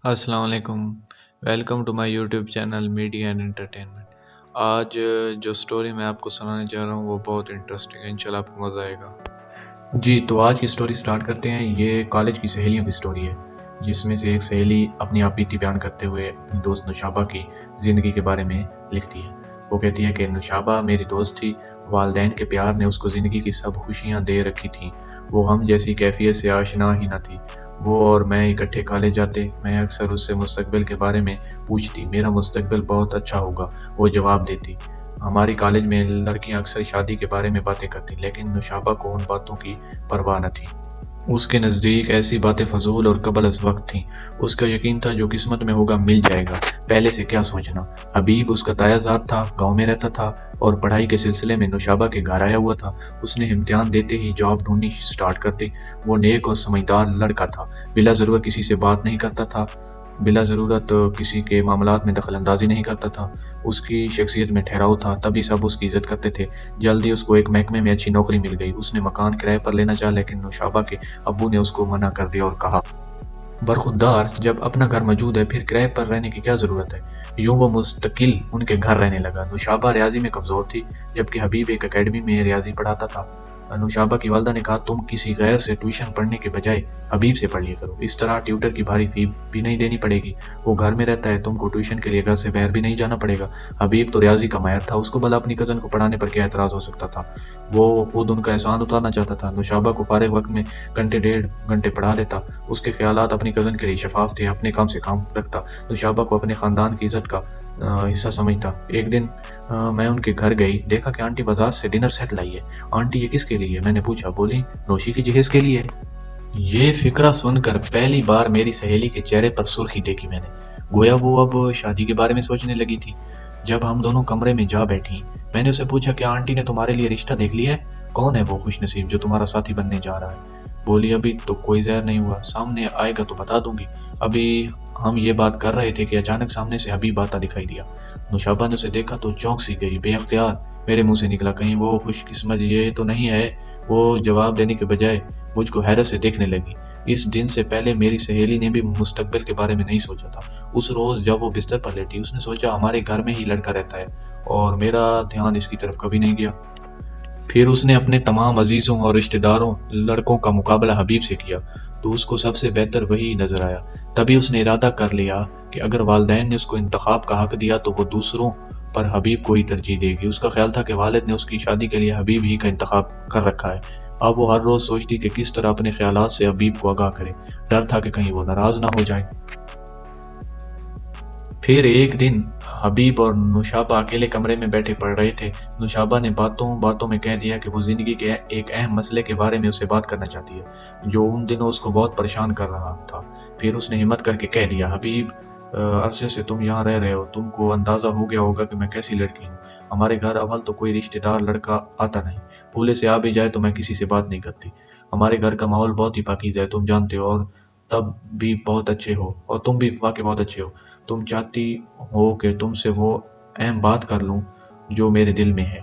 السلام علیکم، welcome to my YouTube channel media and entertainment. آج جو سٹوری میں آپ کو سنانے جا رہا ہوں وہ بہت انٹرسٹنگ ہے، انشاءاللہ آپ کو مزہ آئے گا۔ جی تو آج کی سٹوری سٹارٹ کرتے ہیں۔ یہ کالج کی سہیلیوں کی سٹوری ہے، جس میں سے ایک سہیلی اپنی آپ بیتی بیان کرتے ہوئے اپنی دوست نوشابہ کی زندگی کے بارے میں لکھتی ہے۔ وہ کہتی ہے کہ نوشابہ میری دوست تھی، والدین کے پیار نے اس کو زندگی کی سب خوشیاں دے رکھی تھیں۔ وہ ہم جیسی کیفیت سے آشنا ہی نہ تھی۔ وہ اور میں اکٹھے کالج جاتے، میں اکثر اس سے مستقبل کے بارے میں پوچھتی، میرا مستقبل بہت اچھا ہوگا، وہ جواب دیتی۔ ہماری کالج میں لڑکیاں اکثر شادی کے بارے میں باتیں کرتی، لیکن نوشابہ کو ان باتوں کی پرواہ نہ تھی۔ اس کے نزدیک ایسی باتیں فضول اور قبل از وقت تھیں۔ اس کا یقین تھا جو قسمت میں ہوگا مل جائے گا، پہلے سے کیا سوچنا۔ حبیب اس کا تایا ذات تھا، گاؤں میں رہتا تھا اور پڑھائی کے سلسلے میں نوشابہ کے گھر آیا ہوا تھا۔ اس نے امتحان دیتے ہی جاب ڈھونڈنی سٹارٹ کر دی۔ وہ نیک اور سمجھدار لڑکا تھا، بلا ضرورت کسی سے بات نہیں کرتا تھا، بلا ضرورت کسی کے معاملات میں دخل اندازی نہیں کرتا تھا۔ اس کی شخصیت میں ٹھہراؤ تھا، تبھی سب اس کی عزت کرتے تھے۔ جلدی اس کو ایک محکمے میں اچھی نوکری مل گئی۔ اس نے مکان کرائے پر لینا چاہا، لیکن نوشابہ کے ابو نے اس کو منع کر دیا اور کہا، برخودار، جب اپنا گھر موجود ہے پھر کرائے پر رہنے کی کیا ضرورت ہے؟ یوں وہ مستقل ان کے گھر رہنے لگا۔ نوشابہ ریاضی میں کمزور تھی، جبکہ حبیب ایک اکیڈمی میں ریاضی پڑھاتا تھا۔ نوشابہ کی والدہ نے کہا، تم کسی غیر سے ٹیوشن پڑھنے کے بجائے حبیب سے پڑھ لیا کرو، اس طرح ٹیوٹر کی بھاری فی بھی نہیں دینی پڑے گی۔ وہ گھر میں رہتا ہے، تم کو ٹیوشن کے لیے گھر سے باہر بھی نہیں جانا پڑے گا۔ حبیب تو ریاضی کا ماہر تھا، اس کو بھلا اپنی کزن کو پڑھانے پر کیا اعتراض ہو سکتا تھا؟ وہ خود ان کا احسان اتارنا چاہتا تھا۔ نوشابہ کو فارغ وقت میں گھنٹے ڈیڑھ گھنٹے پڑھا لیتا۔ اس کے خیالات اپنی کزن کے لیے شفاف تھے، اپنے کام سے کام رکھتا، نوشابہ کو اپنے خاندان کی عزت کا حصہ سمجھتا۔ ایک دن میں ان کے گھر گئی، دیکھا کہ آنٹی بازار سے ڈنر سیٹ لائی ہے۔ آنٹی یہ کس کے لیے؟ میں نے پوچھا۔ بولی، نوشی کی جہیز کے لیے۔ یہ فکرہ سن کر پہلی بار میری سہیلی کے چہرے پر سرخی دیکھی میں نے، گویا وہ اب شادی کے بارے میں سوچنے لگی تھی۔ جب ہم دونوں کمرے میں جا بیٹھی، میں نے اسے پوچھا کہ آنٹی نے تمہارے لیے رشتہ دیکھ لیا ہے؟ کون ہے وہ خوش نصیب جو تمہارا ساتھی بننے جا رہا ہے؟ بولی، ابھی تو کوئی ظاہر نہیں ہوا، سامنے آئے گا تو بتا دوں گی۔ ابھی ہم یہ بات کر رہے تھے کہ اچانک سامنے سے حبیب آتا دکھائی دیا۔ نوشابہ نے اسے دیکھا تو چونک سی گئی، بے اختیار میرے منہ سے نکلا، کہیں وہ خوش قسمت یہ تو نہیں ہے؟ وہ جواب دینے کے بجائے مجھ کو حیرت سے دیکھنے لگی۔ اس دن سے پہلے میری سہیلی نے بھی مستقبل کے بارے میں نہیں سوچا تھا۔ اس روز جب وہ بستر پر لیٹی، اس نے سوچا ہمارے گھر میں ہی لڑکا رہتا ہے اور میرا دھیان اس کی طرف کبھی نہیں گیا۔ پھر اس نے اپنے تمام عزیزوں اور رشتہ داروں لڑکوں کا مقابلہ حبیب سے کیا تو اس کو سب سے بہتر وہی نظر آیا۔ تبھی اس نے ارادہ کر لیا کہ اگر والدین نے اس کو انتخاب کا حق دیا تو وہ دوسروں پر حبیب کو ہی ترجیح دے گی۔ اس کا خیال تھا کہ والد نے اس کی شادی کے لیے حبیب ہی کا انتخاب کر رکھا ہے۔ اب وہ ہر روز سوچتی کہ کس طرح اپنے خیالات سے حبیب کو آگاہ کرے، ڈر تھا کہ کہیں وہ ناراض نہ ہو جائے۔ پھر ایک دن حبیب اور نوشابہ اکیلے کمرے میں بیٹھے پڑھ رہے تھے۔ نوشابہ نے باتوں باتوں میں کہہ دیا کہ وہ زندگی کے ایک اہم مسئلے کے بارے میں اس سے بات کرنا چاہتی ہے، جو ان دنوں اس کو بہت پریشان کر رہا تھا۔ پھر اس نے ہمت کر کے کہہ دیا، حبیب، عرصے سے تم یہاں رہ رہے ہو، تم کو اندازہ ہو گیا ہوگا کہ میں کیسی لڑکی ہوں۔ ہمارے گھر اول تو کوئی رشتہ دار لڑکا آتا نہیں، پھولے سے آ بھی جائے تو میں کسی سے بات نہیں کرتی۔ ہمارے گھر کا ماحول بہت ہی پاکیزہ ہے، تم جانتے ہو، اور تب بھی بہت اچھے ہو، اور تم بھی واقعی بہت اچھے ہو۔ تم چاہتی ہو کہ تم سے وہ اہم بات کر لوں جو میرے دل میں ہے۔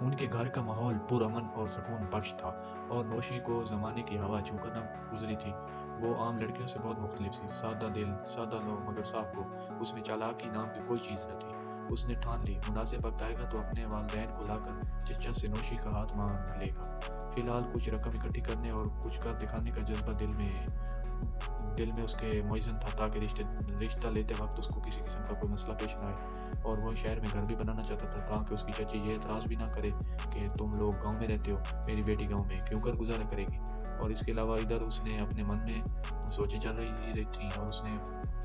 ان کے گھر کا ماحول پرامن اور سکون بخش تھا، اور نوشی کو زمانے کی ہوا چھو کر نہ گزری تھی۔ وہ عام لڑکیوں سے بہت مختلف تھی، سادہ دل، سادہ لو مگر صاف کو۔ اس میں چالاکی نام کی کوئی چیز نہ تھی۔ اس نے ٹھان لی، مناسب وقت آئے گا تو اپنے والدین کو لا کر چچا سے نوشی کا ہاتھ مانگ لے گا۔ فی الحال کچھ رقم اکٹھی کرنے اور کچھ کر دکھانے کا جذبہ دل میں اس کے مؤذن تھا، تاکہ رشتہ لیتے وقت اس کو کسی قسم کا کوئی مسئلہ پیش نہ آئے۔ اور وہ شہر میں گھر بھی بنانا چاہتا تھا، تاکہ اس کی چچی یہ اعتراض بھی نہ کرے کہ تم لوگ گاؤں میں رہتے ہو، میری بیٹی گاؤں میں کیوں کر گزارا کرے گی۔ اور اس کے علاوہ ادھر اس نے اپنے من میں سوچیں چل رہی تھیں، اور اس نے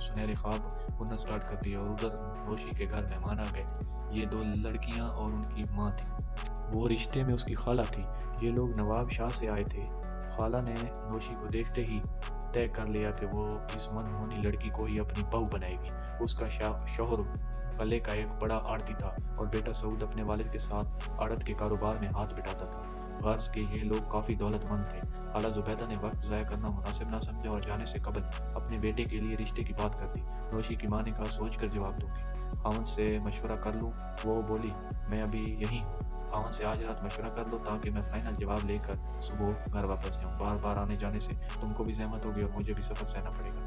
سنہرے خواب بننا سٹارٹ کر دیا، اور ادھر نوشی کے گھر مہمان آ گئے۔ یہ دو لڑکیاں اور ان کی ماں تھی۔ وہ رشتے میں اس کی خالہ تھی۔ یہ لوگ نواب شاہ سے آئے تھے۔ خالہ نے نوشی کو دیکھتے ہی طے کر لیا کہ وہ اس منحوسی لڑکی کو ہی اپنی بہو بنائے گی۔ اس کا شوہر قلعے کا ایک بڑا آڑتی تھا، اور بیٹا سعود اپنے والد کے ساتھ آڑت کے کاروبار میں ہاتھ بٹاتا تھا۔ غرض کہ یہ لوگ کافی دولت مند تھے۔ خالہ زبیدہ نے وقت ضائع کرنا مناسب نہ سمجھا اور جانے سے قبل اپنے بیٹے کے لیے رشتے کی بات کر دی۔ نوشی کی ماں نے کہا، سوچ کر جواب دوں گی، خاوند سے مشورہ کر لوں؟ وہ بولی، میں ابھی یہیں ہوں، خاوند سے آج رات مشورہ کر لو تاکہ میں فائنل جواب لے کر صبح گھر واپس جاؤں۔ بار بار آنے جانے سے تم کو بھی زحمت ہوگی اور مجھے بھی سفر سہنا پڑے گا۔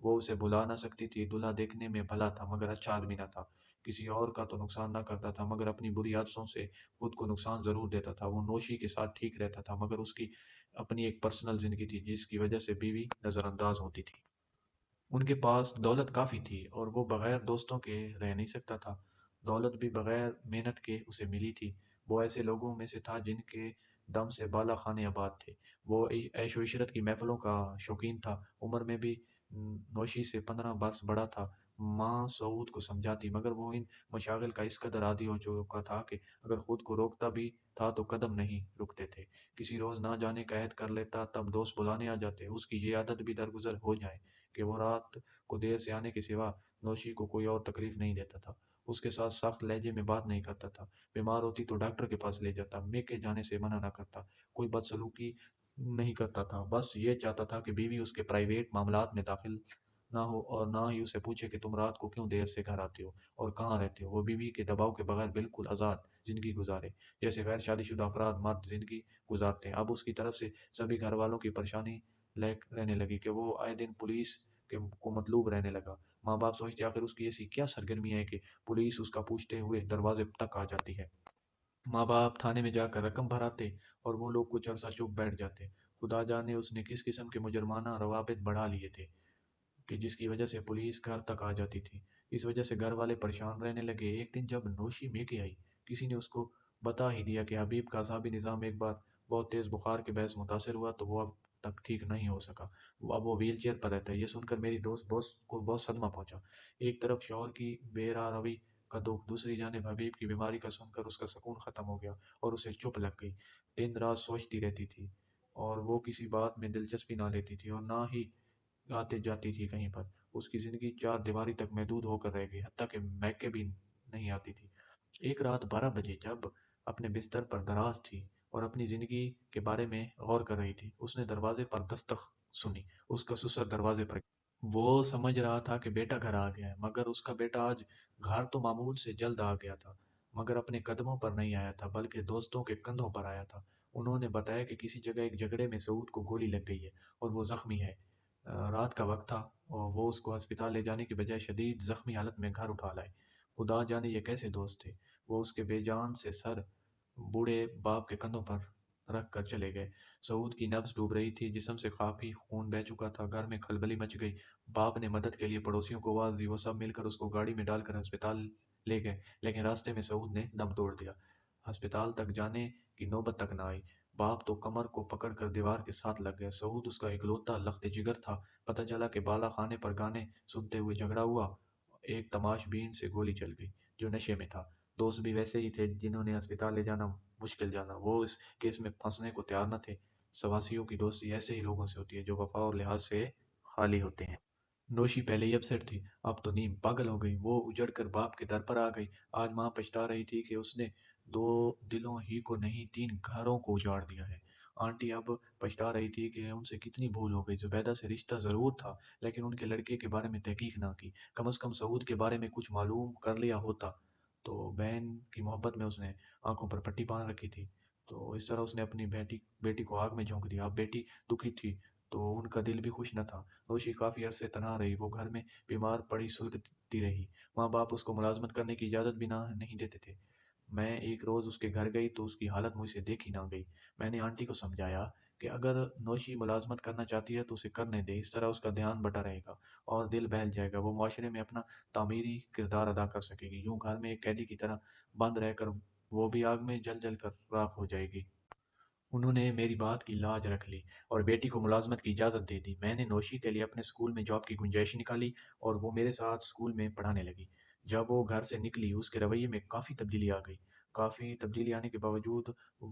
وہ اسے بلا نہ سکتی تھی۔ دلہا دیکھنے میں بھلا تھا مگر اچھا آدمی نہ تھا، کسی اور کا تو نقصان نہ کرتا تھا مگر اپنی بری عادتوں سے خود کو نقصان ضرور دیتا تھا۔ وہ نوشی کے ساتھ ٹھیک رہتا تھا مگر اس کی اپنی ایک پرسنل زندگی تھی جس کی وجہ سے بیوی نظر انداز ہوتی تھی۔ ان کے پاس دولت کافی تھی اور وہ بغیر دوستوں کے رہ نہیں سکتا تھا۔ دولت بھی بغیر محنت کے اسے ملی تھی۔ وہ ایسے لوگوں میں سے تھا جن کے دم سے بالا خانے آباد تھے۔ وہ عیش و عشرت کی محفلوں کا شوقین تھا۔ عمر میں بھی نوشی سے 15 برس بڑا تھا۔ ماں سعود کو سمجھاتی مگر وہ ان مشاغل کا اس قدر عادی ہو چکا تھا کہ اگر خود کو روکتا بھی تھا تو قدم نہیں رکتے تھے۔ کسی روز نہ جانے کا عہد کر لیتا تب دوست بلانے آ جاتے۔ اس کی یہ عادت بھی درگزر ہو جائے کہ وہ رات کو دیر سے آنے کے سوا نوشی کو کوئی اور تکلیف نہیں دیتا تھا۔ اس کے ساتھ سخت لہجے میں بات نہیں کرتا تھا، بیمار ہوتی تو ڈاکٹر کے پاس لے جاتا، میکے جانے سے منع نہ کرتا، کوئی بدسلوکی نہیں کرتا تھا، بس یہ چاہتا تھا کہ بیوی اس کے پرائیویٹ معاملات میں داخل نہ ہو اور نہ ہی اسے پوچھے کہ تم رات کو کیوں دیر سے گھر آتے ہو اور کہاں رہتے ہو۔ وہ بیوی کے دباؤ کے بغیر بالکل آزاد زندگی گزارے جیسے غیر شادی شدہ افراد مرد زندگی گزارتے ہیں۔ اب اس کی طرف سے سبھی گھر والوں کی پریشانی رہنے لگی کہ وہ آئے دن پولیس کو مطلوب رہنے لگا۔ ماں باپ سوچتے آخر اس کی ایسی کیا سرگرمی ہے کہ پولیس اس کا پوچھتے ہوئے دروازے تک آ جاتی ہے۔ ماں باپ تھانے میں جا کر رقم بھراتے اور وہ لوگ کچھ عرصہ چپ بیٹھ جاتے۔ خدا جانے اس نے کس قسم کے مجرمانہ روابط بڑھا لیے تھے کہ جس کی وجہ سے پولیس گھر تک آ جاتی تھی۔ اس وجہ سے گھر والے پریشان رہنے لگے۔ ایک دن جب نوشی میکے آئی، کسی نے اس کو بتا ہی دیا کہ حبیب کا اعصابی نظام ایک بار بہت تیز بخار کے باعث متاثر ہوا تو وہ اب تک ٹھیک نہیں ہو سکا۔ اب وہ ویل چیئر پر رہتا ہے۔ یہ سن کر میری دوست بوس کو بہت صدمہ پہنچا۔ ایک طرف شوہر کی بے راہ روی کا دکھ، دوسری جانب حبیب کی بیماری کا سن کر اس کا سکون ختم ہو گیا اور اسے چپ لگ گئی۔ دن رات سوچتی رہتی تھی اور وہ کسی بات میں دلچسپی نہ لیتی تھی اور نہ ہی آتے جاتی تھی کہیں پر۔ اس کی زندگی چار دیواری تک محدود ہو کر رہ گئی، حتیٰ کہ میکے بھی نہیں آتی تھی۔ ایک رات 12 بجے جب اپنے بستر پر دراز تھی اور اپنی زندگی کے بارے میں غور کر رہی تھی، اس نے دروازے پر دستک سنی۔ اس کا سسر دروازے پر وہ سمجھ رہا تھا کہ بیٹا گھر آ گیا ہے مگر اس کا بیٹا آج گھر تو معمول سے جلد آ گیا تھا مگر اپنے قدموں پر نہیں آیا تھا بلکہ دوستوں کے کندھوں پر آیا تھا۔ انہوں نے بتایا کہ کسی جگہ ایک جھگڑے میں سعود کو گولی لگ گئی ہے اور وہ زخمی ہے۔ رات کا وقت تھا اور وہ اس کو ہسپتال لے جانے کے بجائے شدید زخمی حالت میں گھر اٹھا لائے۔ خدا جانے یہ کیسے دوست تھے۔ وہ اس کے بے جان سے سر بوڑھے باپ کے کندھوں پر رکھ کر چلے گئے۔ سعود کی نبض ڈوب رہی تھی، جسم سے کافی خون بہہ چکا تھا۔ گھر میں کھلبلی مچ گئی۔ باپ نے مدد کے لیے پڑوسیوں کو آواز دی، وہ سب مل کر اس کو گاڑی میں ڈال کر ہسپتال لے گئے لیکن راستے میں سعود نے دم توڑ دیا۔ ہسپتال تک جانے کی نوبت تک نہ آئی۔ باپ تو کمر کو پکڑ کر دیوار کے ساتھ لگ گیا۔ سعود اس کا اکلوتا لخت جگر تھا۔ پتہ چلا کہ بالا خانے پر گانے سنتے ہوئے جھگڑا ہوا، ایک تماش بین سے گولی چل گئی جو نشے میں تھا۔ دوست بھی ویسے ہی تھے جنہوں نے ہسپتال لے جانا مشکل جانا، وہ اس کیس میں پھنسنے کو تیار نہ تھے۔ سواسیوں کی دوستی ایسے ہی لوگوں سے ہوتی ہے جو وفا اور لحاظ سے خالی ہوتے ہیں۔ نوشی پہلے ہی اپسیٹ تھی، اب تو نیم پاگل ہو گئی۔ وہ اجڑ کر باپ کے در پر آ گئی۔ آج ماں پچھتا رہی تھی کہ اس نے 2 دلوں ہی کو نہیں 3 گھروں کو اجاڑ دیا ہے۔ آنٹی اب پچھتا رہی تھی کہ ان سے کتنی بھول ہو گئی۔ زبیدہ سے رشتہ ضرور تھا لیکن ان کے لڑکے کے بارے میں تحقیق نہ کی، کم از کم سعود کے بارے میں کچھ معلوم کر لیا ہوتا۔ تو بہن کی محبت میں اس نے آنکھوں پر پٹی باندھ رکھی تھی، تو اس طرح اس نے اپنی بیٹی کو آگ میں جھونک دیا۔ اب بیٹی دکھی تھی تو ان کا دل بھی خوش نہ تھا۔ نوشی کافی عرصے تنہا رہی، وہ گھر میں بیمار پڑی سلگتی رہی۔ ماں باپ اس کو ملازمت کرنے کی اجازت بھی نہیں دیتے تھے۔ میں ایک روز اس کے گھر گئی تو اس کی حالت مجھ سے دیکھی نہ گئی۔ میں نے آنٹی کو سمجھایا کہ اگر نوشی ملازمت کرنا چاہتی ہے تو اسے کرنے دے، اس طرح اس کا دھیان بٹا رہے گا اور دل بہل جائے گا، وہ معاشرے میں اپنا تعمیری کردار ادا کر سکے گی۔ یوں گھر میں ایک قیدی کی طرح بند رہ کر وہ بھی آگ میں جل جل کر راکھ ہو جائے گی۔ انہوں نے میری بات کی لاج رکھ لی اور بیٹی کو ملازمت کی اجازت دے دی۔ میں نے نوشی کے لیے اپنے اسکول میں جاب کی گنجائش نکالی اور وہ میرے ساتھ اسکول میں پڑھانے لگی۔ جب وہ گھر سے نکلی اس کے رویے میں کافی تبدیلی آ گئی۔ کافی تبدیلی آنے کے باوجود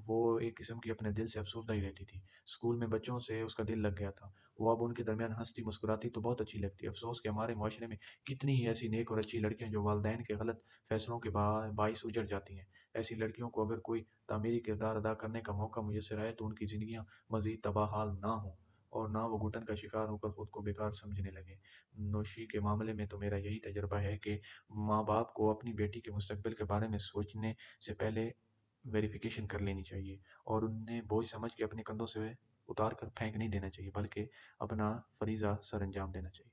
وہ ایک قسم کی اپنے دل سے افسردہ ہی رہتی تھی۔ اسکول میں بچوں سے اس کا دل لگ گیا تھا، وہ اب ان کے درمیان ہنستی مسکراتی تو بہت اچھی لگتی۔ افسوس کہ ہمارے معاشرے میں کتنی ہی ایسی نیک اور اچھی لڑکیاں جو والدین کے غلط فیصلوں کے باعث اجڑ جاتی ہیں۔ ایسی لڑکیوں کو اگر کوئی تعمیری کردار ادا کرنے کا موقع میسر آئے تو ان کی زندگیاں مزید تباہ حال نہ ہوں اور نہ وہ گھٹن کا شکار ہو کر خود کو بیکار سمجھنے لگیں۔ نوشی کے معاملے میں تو میرا یہی تجربہ ہے کہ ماں باپ کو اپنی بیٹی کے مستقبل کے بارے میں سوچنے سے پہلے ویریفیکیشن کر لینی چاہیے اور انہیں بوجھ سمجھ کے اپنے کندھوں سے اتار کر پھینک نہیں دینا چاہیے بلکہ اپنا فریضہ سر انجام دینا چاہیے۔